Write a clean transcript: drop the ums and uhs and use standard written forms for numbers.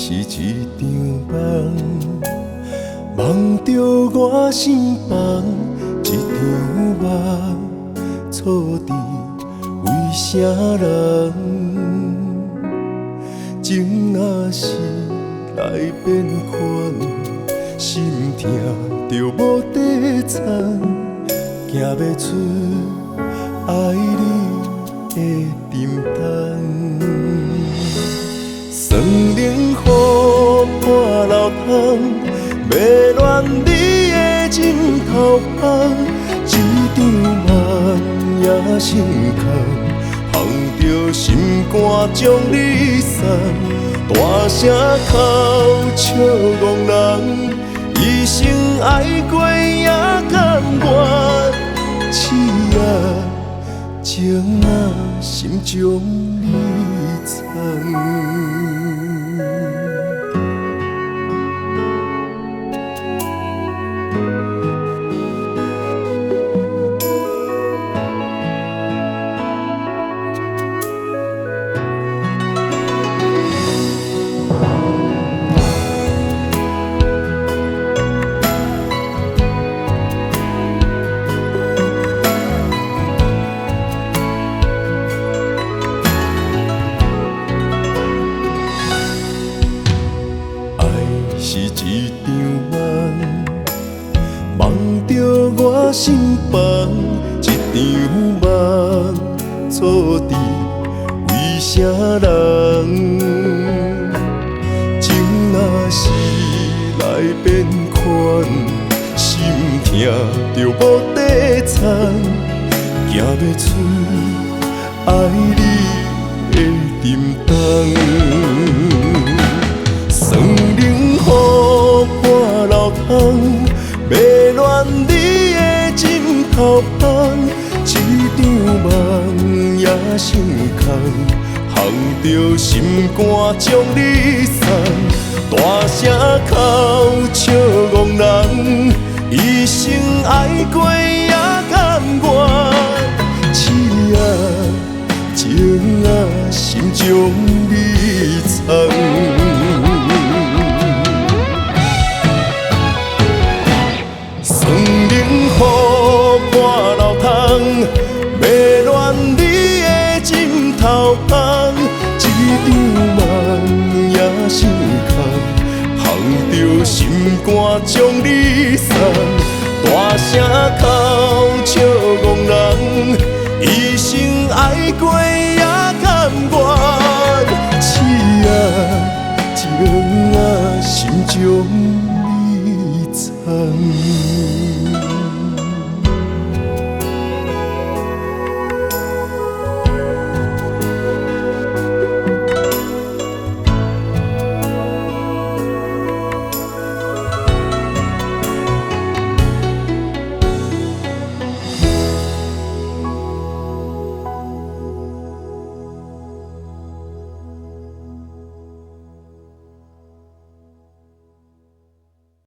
是一场梦，梦着我心房，一场梦错伫为啥人？情若是来变款，心痛着无底藏，行袂出爱你的沉重。酸冷雨破流窗，迷恋你的枕头旁，一场梦也成空。捧着心肝将你送，大声哭笑憨人，一生爱过也甘愿，刺情心中你藏。是一场梦，梦着我心房，一场梦错伫为啥人？情若是来变款，心痛着无底藏，行袂出爱你的沉重。酸冷雨破流窗，迷恋你的枕头旁，一场梦也成空，含着心肝将你送，大声哭笑憨人，一生爱过也甘愿，刺情心中你藏。酸冷雨破流窗，迷恋你的枕头旁，一场梦也成空，捧着心肝将你送，大声哭笑憨人，一生爱过也甘愿，刺情心中你藏。